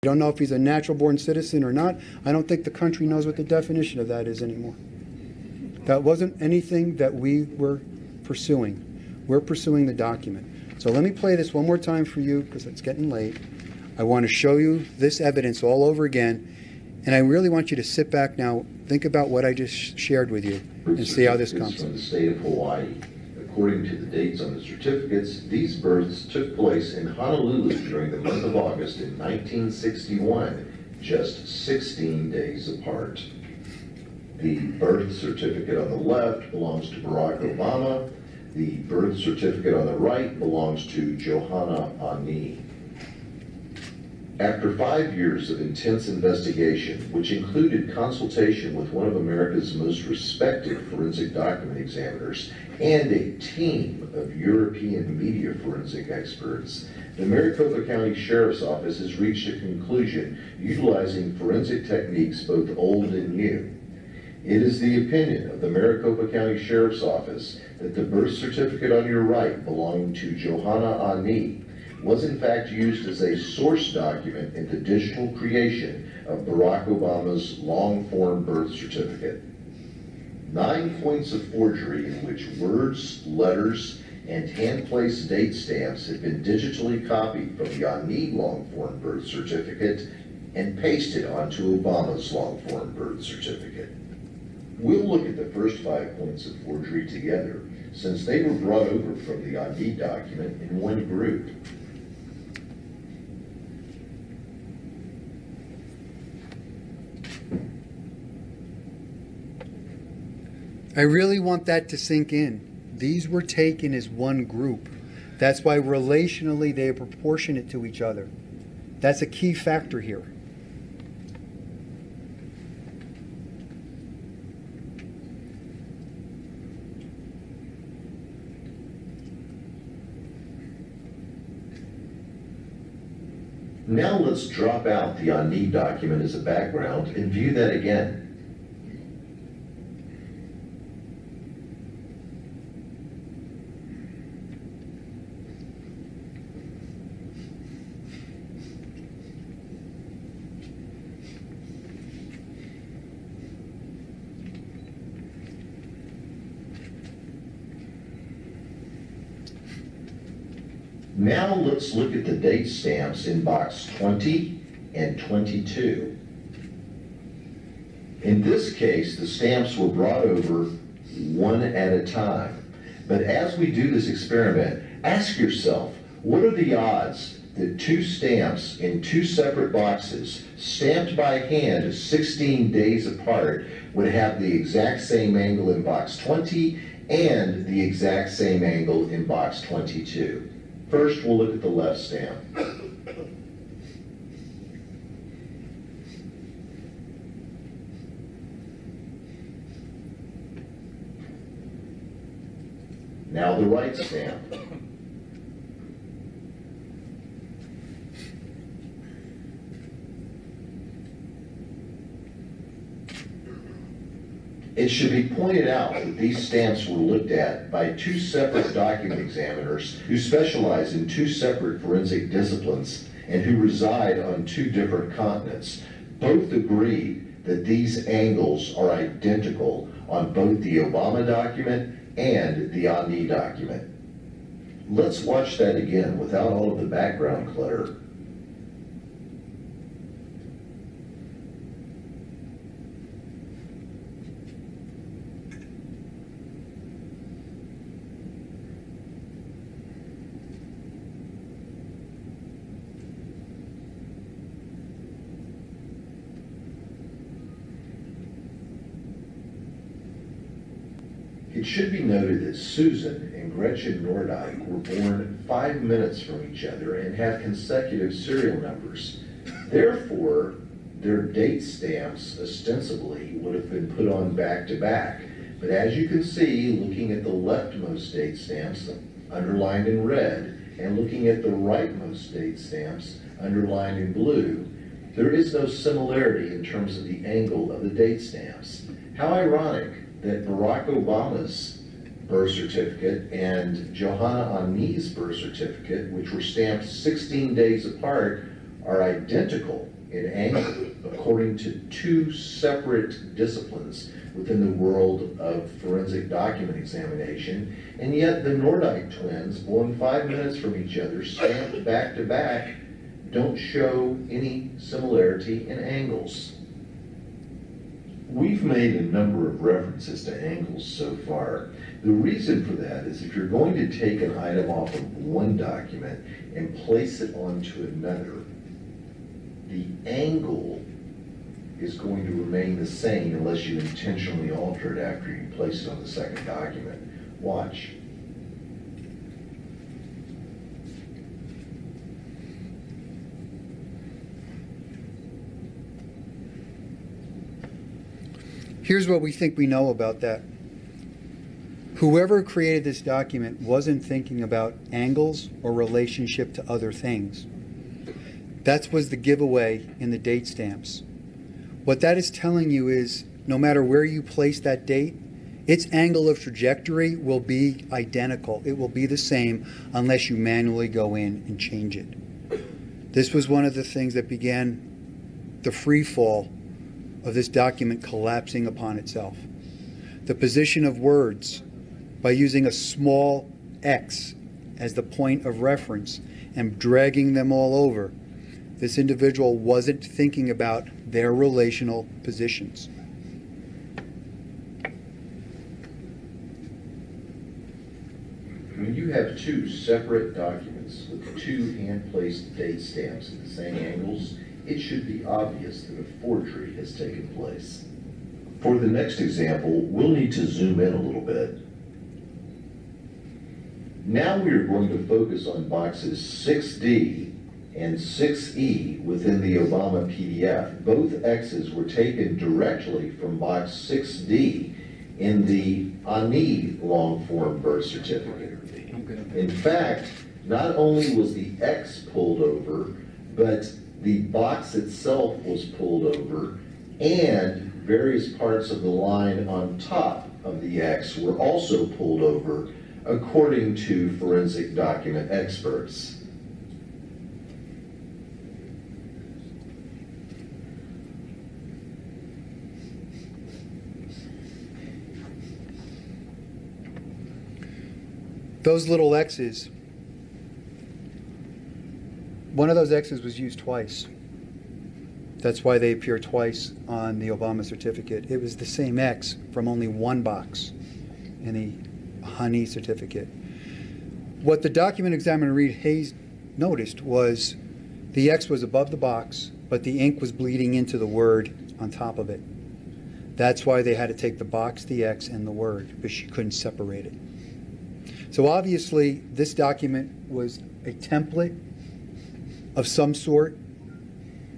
We don't know if he's a natural-born citizen or not. I don't think the country knows what the definition of that is anymore. That wasn't anything that we were pursuing. We're pursuing the document. So let me play this one more time for you because it's getting late. I want to show you this evidence all over again. And I really want you to sit back now, think about what I just shared with you, and see how this comes. From the state of Hawaii. According to the dates on the certificates, these births took place in Honolulu during the month of August in 1961, just 16 days apart. The birth certificate on the left belongs to Barack Obama. The birth certificate on the right belongs to Johanna Ani. After 5 years of intense investigation, which included consultation with one of America's most respected forensic document examiners and a team of European media forensic experts, the Maricopa County Sheriff's Office has reached a conclusion utilizing forensic techniques both old and new. It is the opinion of the Maricopa County Sheriff's Office that the birth certificate on your right belonging to Johanna Ani was in fact used as a source document in the digital creation of Barack Obama's long-form birth certificate. 9 points of forgery in which words, letters, and hand-placed date stamps had been digitally copied from the Ani long-form birth certificate and pasted onto Obama's long-form birth certificate. We'll look at the first 5 points of forgery together, since they were brought over from the Ani document in one group. I really want that to sink in. These were taken as one group. That's why relationally they are proportionate to each other. That's a key factor here. Now let's drop out the Ani document as a background and view that again. Now let's look at the date stamps in box 20 and 22. In this case, the stamps were brought over one at a time. But as we do this experiment, ask yourself, what are the odds that 2 stamps in 2 separate boxes, stamped by hand 16 days apart, would have the exact same angle in box 20 and the exact same angle in box 22? First, we'll look at the left stamp. Now the right stamp. It should be pointed out that these stamps were looked at by 2 separate document examiners who specialize in 2 separate forensic disciplines and who reside on 2 different continents. Both agreed that these angles are identical on both the Obama document and the Ani document. Let's watch that again without all of the background clutter. It should be noted that Susan and Gretchen Nordyke were born 5 minutes from each other and have consecutive serial numbers. Therefore, their date stamps ostensibly would have been put on back to back. But as you can see, looking at the leftmost date stamps underlined in red and looking at the rightmost date stamps underlined in blue, there is no similarity in terms of the angle of the date stamps. How ironic that Barack Obama's birth certificate and Johanna Ani's birth certificate, which were stamped 16 days apart, are identical in angle according to two separate disciplines within the world of forensic document examination, and yet the Nordyke twins, born 5 minutes from each other, stamped back to back, don't show any similarity in angles. We've made a number of references to angles so far. The reason for that is if you're going to take an item off of one document and place it onto another, the angle is going to remain the same unless you intentionally alter it after you place it on the second document. Watch. Here's what we think we know about that. Whoever created this document wasn't thinking about angles or relationship to other things. That was the giveaway in the date stamps. What that is telling you is no matter where you place that date, its angle of trajectory will be identical. It will be the same unless you manually go in and change it. This was one of the things that began the free fall of this document collapsing upon itself. The position of words, by using a small x as the point of reference and dragging them all over, this individual wasn't thinking about their relational positions. When you have two separate documents with two hand-placed date stamps at the same angles, it should be obvious that a forgery has taken place. For the next example, we'll need to zoom in a little bit. Now we are going to focus on boxes 6D and 6E within the Obama PDF. Both X's were taken directly from box 6D in the Ani long-form birth certificate. In fact, not only was the X pulled over, but the box itself was pulled over, and various parts of the line on top of the X were also pulled over, according to forensic document experts. Those little X's, one of those X's was used twice. That's why they appear twice on the Obama certificate. It was the same X from only one box in the Honey certificate. What the document examiner Reed Hayes noticed was the X was above the box, but the ink was bleeding into the word on top of it. That's why they had to take the box, the X, and the word, because she couldn't separate it. So obviously, this document was a template of some sort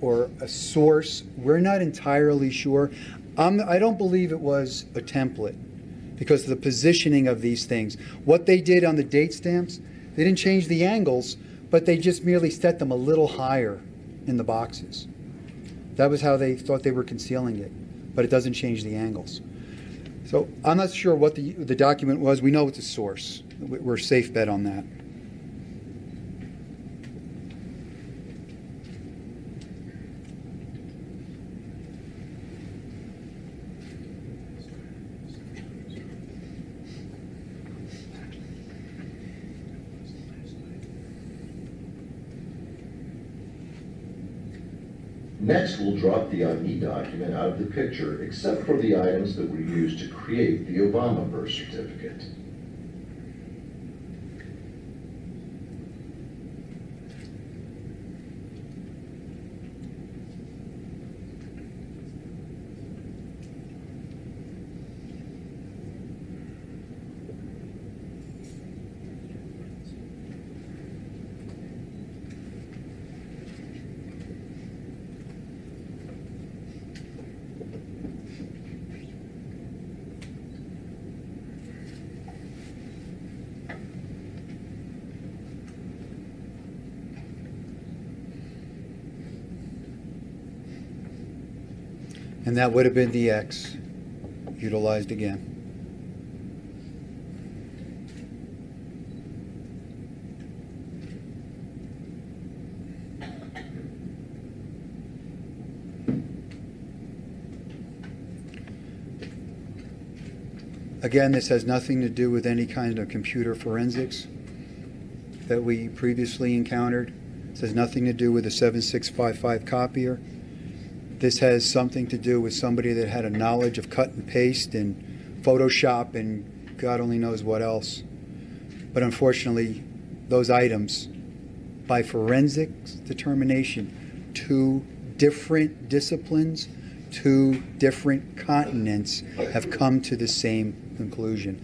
or a source. We're not entirely sure. I don't believe it was a template because of the positioning of these things. What they did on the date stamps, they didn't change the angles, but they just merely set them a little higher in the boxes. That was how they thought they were concealing it, but it doesn't change the angles. So I'm not sure what the document was. We know it's a source. We're a safe bet on that. Next, we'll drop the ID document out of the picture, except for the items that were used to create the Obama birth certificate. And that would have been the X utilized again. Again, this has nothing to do with any kind of computer forensics that we previously encountered. This has nothing to do with a 7655 copier. This has something to do with somebody that had a knowledge of cut and paste and Photoshop and God only knows what else. But unfortunately, those items, by forensics determination, 2 different disciplines, 2 different continents have come to the same conclusion.